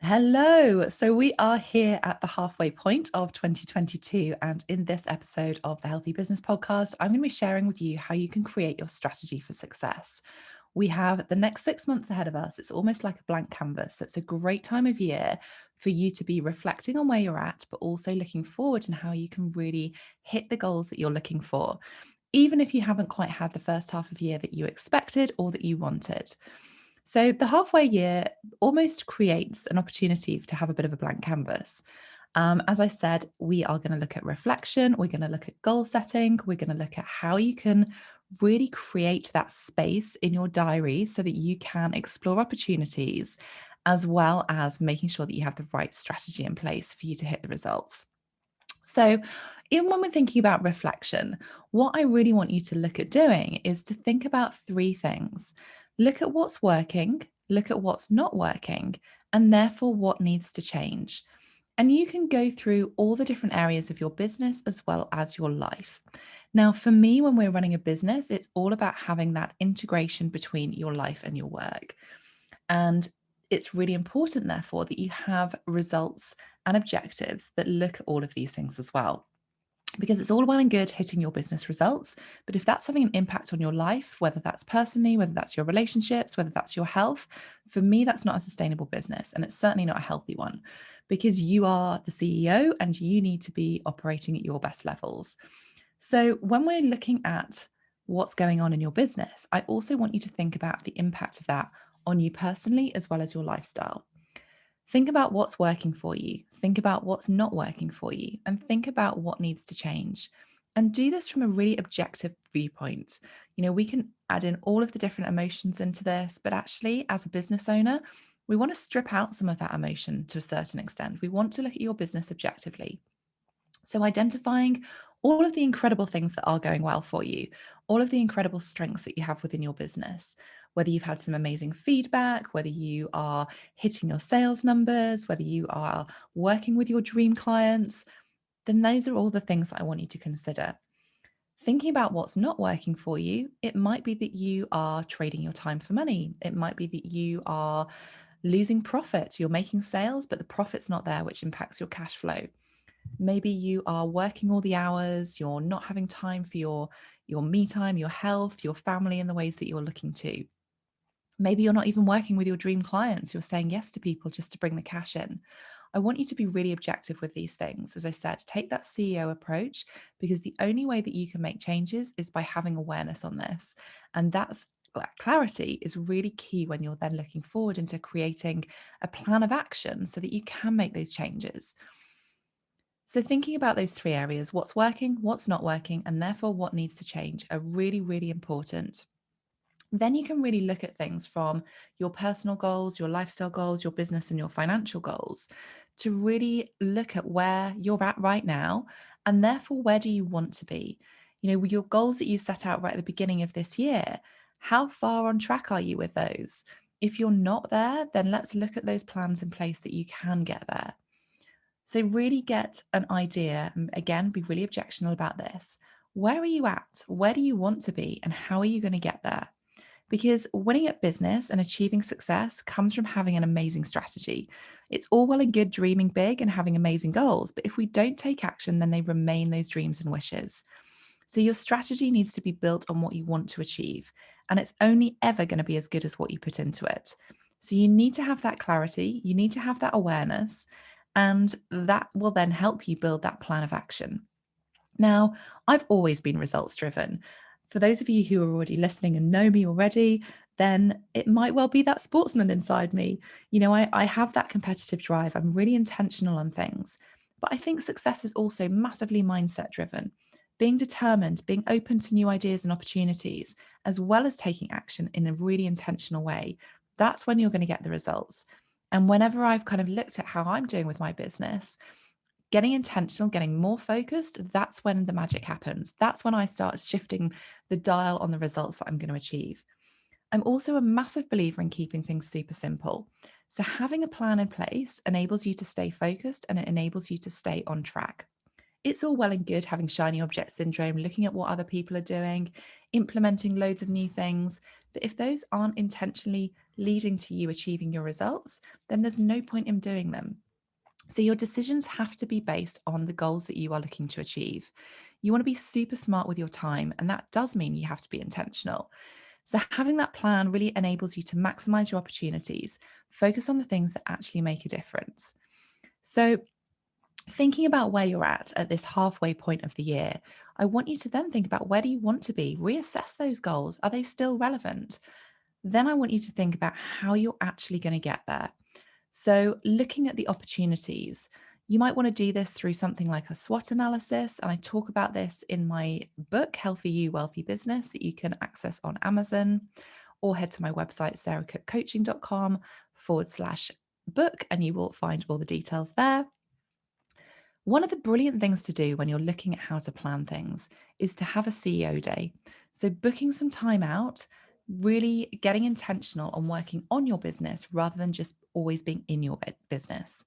Hello. So we are here at the halfway point of 2022. And in this episode of the Healthy Business Podcast, I'm going to be sharing with you how you can create your strategy for success. We have the next 6 months ahead of us. It's almost like a blank canvas. So it's a great time of year for you to be reflecting on where you're at, but also looking forward and how you can really hit the goals that you're looking for, even if you haven't quite had the first half of year that you expected or that you wanted. So the halfway year almost creates an opportunity to have a bit of a blank canvas. As I said, we are going to look at reflection, we're going to look at goal setting, we're going to look at how you can really create that space in your diary so that you can explore opportunities, as well as making sure that you have the right strategy in place for you to hit the results. So, even when we're thinking about reflection, what I really want you to look at doing is to think about three things. Look at what's working, look at what's not working, and therefore what needs to change. And you can go through all the different areas of your business as well as your life. Now, for me, when we're running a business, it's all about having that integration between your life and your work. And it's really important, therefore, that you have results and objectives that look at all of these things as well. Because it's all well and good hitting your business results. But if that's having an impact on your life, whether that's personally, whether that's your relationships, whether that's your health, for me, that's not a sustainable business. And it's certainly not a healthy one because you are the CEO and you need to be operating at your best levels. So when we're looking at what's going on in your business, I also want you to think about the impact of that on you personally as well as your lifestyle. Think about what's working for you, think about what's not working for you, and think about what needs to change. And do this from a really objective viewpoint. We can add in all of the different emotions into this, but actually, as a business owner, we want to strip out some of that emotion to a certain extent. We want to look at your business objectively. So, identifying all of the incredible things that are going well for you, all of the incredible strengths that you have within your business, whether you've had some amazing feedback, whether you are hitting your sales numbers, whether you are working with your dream clients, then those are all the things that I want you to consider. Thinking about what's not working for you, it might be that you are trading your time for money. It might be that you are losing profit. You're making sales, but the profit's not there, which impacts your cash flow. Maybe you are working all the hours, you're not having time for your me time, your health, your family in the ways that you're looking to. Maybe you're not even working with your dream clients. You're saying yes to people just to bring the cash in. I want you to be really objective with these things. As I said, take that CEO approach because the only way that you can make changes is by having awareness on this. And that clarity is really key when you're then looking forward into creating a plan of action so that you can make those changes. So, thinking about those three areas, what's working, what's not working, and therefore what needs to change, are really, really important. Then you can really look at things from your personal goals, your lifestyle goals, your business, and your financial goals to really look at where you're at right now. And therefore, where do you want to be? Your goals that you set out right at the beginning of this year, how far on track are you with those? If you're not there, then let's look at those plans in place that you can get there. So, really get an idea, and again, be really objectional about this. Where are you at? Where do you want to be? And how are you going to get there? Because winning at business and achieving success comes from having an amazing strategy. It's all well and good dreaming big and having amazing goals, but if we don't take action, then they remain those dreams and wishes. So, your strategy needs to be built on what you want to achieve, and it's only ever going to be as good as what you put into it. So, you need to have that clarity, you need to have that awareness, and that will then help you build that plan of action. Now, I've always been results driven. For those of you who are already listening and know me already, then it might well be that sportsman inside me. I have that competitive drive. I'm really intentional on things. But I think success is also massively mindset driven. Being determined, being open to new ideas and opportunities, as well as taking action in a really intentional way, that's when you're going to get the results. And whenever I've kind of looked at how I'm doing with my business, getting intentional, getting more focused, that's when the magic happens. That's when I start shifting the dial on the results that I'm going to achieve. I'm also a massive believer in keeping things super simple. So, having a plan in place enables you to stay focused and it enables you to stay on track. It's all well and good having shiny object syndrome, looking at what other people are doing, implementing loads of new things. But if those aren't intentionally leading to you achieving your results, then there's no point in doing them. So your decisions have to be based on the goals that you are looking to achieve. You want to be super smart with your time, and that does mean you have to be intentional. So having that plan really enables you to maximize your opportunities, focus on the things that actually make a difference. So thinking about where you're at this halfway point of the year, I want you to then think about where do you want to be? Reassess those goals. Are they still relevant? Then I want you to think about how you're actually going to get there. So, looking at the opportunities, you might want to do this through something like a SWOT analysis. And I talk about this in my book, Healthy You, Wealthy Business, that you can access on Amazon, or head to my website, sarahcookcoaching.com/book, and you will find all the details there. One of the brilliant things to do when you're looking at how to plan things is to have a CEO day. So, booking some time out, really getting intentional on working on your business rather than just always being in your business.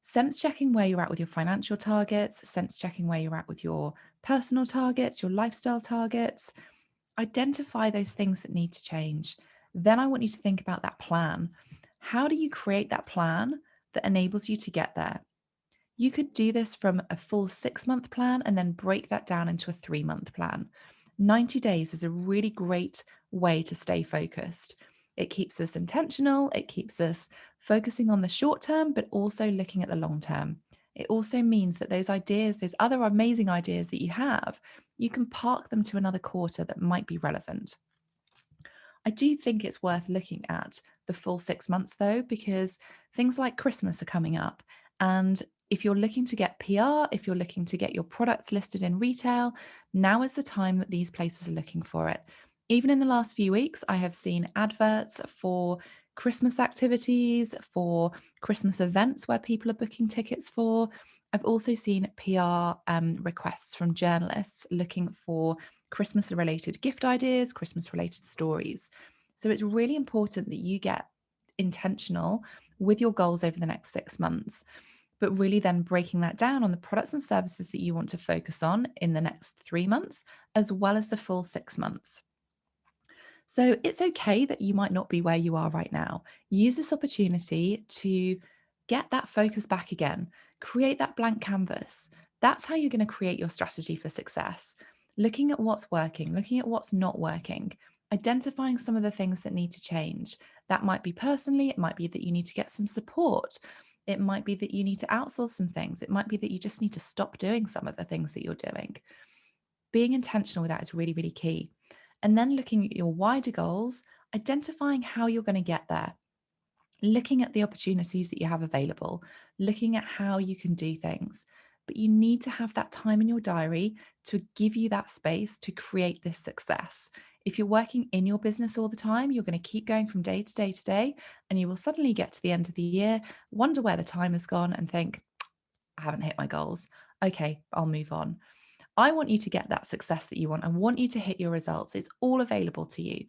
Sense checking where you're at with your financial targets, sense checking where you're at with your personal targets, your lifestyle targets. Identify those things that need to change. Then I want you to think about that plan. How do you create that plan that enables you to get there? You could do this from a full 6-month plan and then break that down into a 3-month plan. 90 days is a really great way to stay focused. It keeps us intentional, it keeps us focusing on the short term, but also looking at the long term. It also means that those ideas, those other amazing ideas that you have, you can park them to another quarter that might be relevant. I do think it's worth looking at the full 6 months though, because things like Christmas are coming up. And if you're looking to get PR, if you're looking to get your products listed in retail, now is the time that these places are looking for it. Even in the last few weeks, I have seen adverts for Christmas activities, for Christmas events where people are booking tickets for. I've also seen PR requests from journalists looking for Christmas related gift ideas, Christmas related stories. So it's really important that you get intentional with your goals over the next 6 months, but really then breaking that down on the products and services that you want to focus on in the next 3 months, as well as the full 6 months. So it's okay that you might not be where you are right now. Use this opportunity to get that focus back again, create that blank canvas. That's how you're going to create your strategy for success. Looking at what's working, looking at what's not working, identifying some of the things that need to change. That might be personally, it might be that you need to get some support. It might be that you need to outsource some things. It might be that you just need to stop doing some of the things that you're doing. Being intentional with that is really, really key. And then looking at your wider goals, identifying how you're going to get there, looking at the opportunities that you have available, looking at how you can do things. But you need to have that time in your diary to give you that space to create this success. If you're working in your business all the time, you're going to keep going from day to day to day, and you will suddenly get to the end of the year, wonder where the time has gone, and think, I haven't hit my goals. Okay, I'll move on. I want you to get that success that you want. I want you to hit your results. It's all available to you,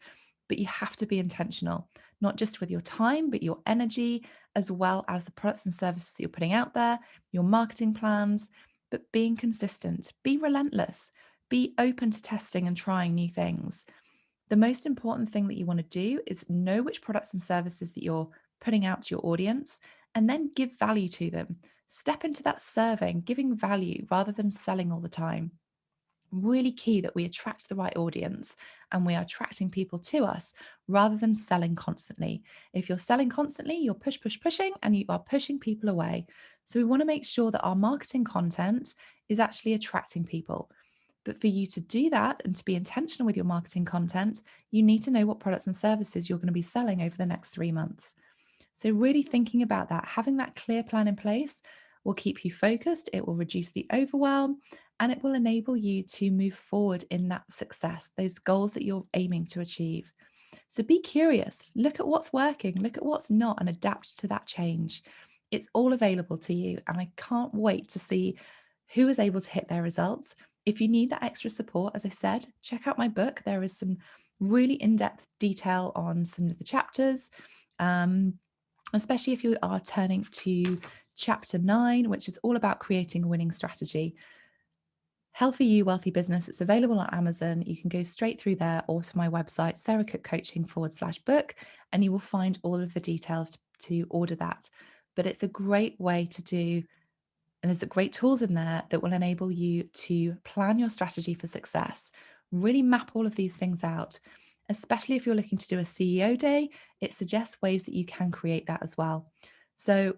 but you have to be intentional, not just with your time, but your energy, as well as the products and services that you're putting out there, your marketing plans, but being consistent, be relentless, be open to testing and trying new things. The most important thing that you want to do is know which products and services that you're putting out to your audience and then give value to them. Step into that serving, giving value rather than selling all the time. Really key that we attract the right audience and we are attracting people to us rather than selling constantly. If you're selling constantly, you're pushing, and you are pushing people away. So we want to make sure that our marketing content is actually attracting people. But for you to do that and to be intentional with your marketing content, you need to know what products and services you're going to be selling over the next 3 months. So, really thinking about that, having that clear plan in place will keep you focused, it will reduce the overwhelm, and it will enable you to move forward in that success, those goals that you're aiming to achieve. So, be curious, look at what's working, look at what's not, and adapt to that change. It's all available to you, and I can't wait to see who is able to hit their results. If you need that extra support, as I said, check out my book. There is some really in depth detail on some of the chapters. Especially if you are turning to chapter 9, which is all about creating a winning strategy. Healthy You, Wealthy Business. It's available on Amazon. You can go straight through there or to my website, sarahcookcoaching.com/book, and you will find all of the details to order that. But it's a great way to do, and there's great tools in there that will enable you to plan your strategy for success, really map all of these things out. Especially if you're looking to do a CEO day, it suggests ways that you can create that as well. So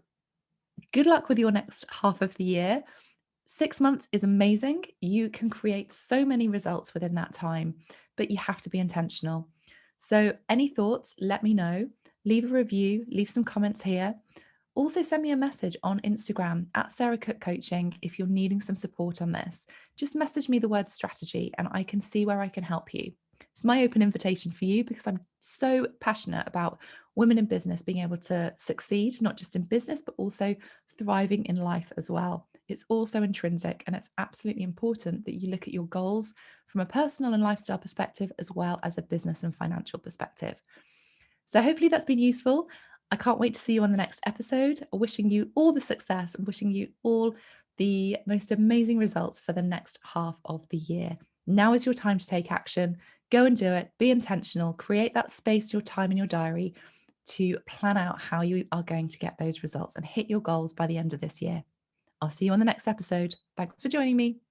good luck with your next half of the year. 6 months is amazing. You can create so many results within that time, but you have to be intentional. So, any thoughts, let me know. Leave a review, leave some comments here. Also, send me a message on Instagram at Sarah Cook Coaching if you're needing some support on this. Just message me the word strategy and I can see where I can help you. It's my open invitation for you because I'm so passionate about women in business being able to succeed, not just in business, but also thriving in life as well. It's also intrinsic, and it's absolutely important that you look at your goals from a personal and lifestyle perspective as well as a business and financial perspective. So hopefully that's been useful. I can't wait to see you on the next episode. Wishing you all the success and wishing you all the most amazing results for the next half of the year. Now is your time to take action. Go and do it. Be intentional. Create that space, your time in your diary to plan out how you are going to get those results and hit your goals by the end of this year. I'll see you on the next episode. Thanks for joining me.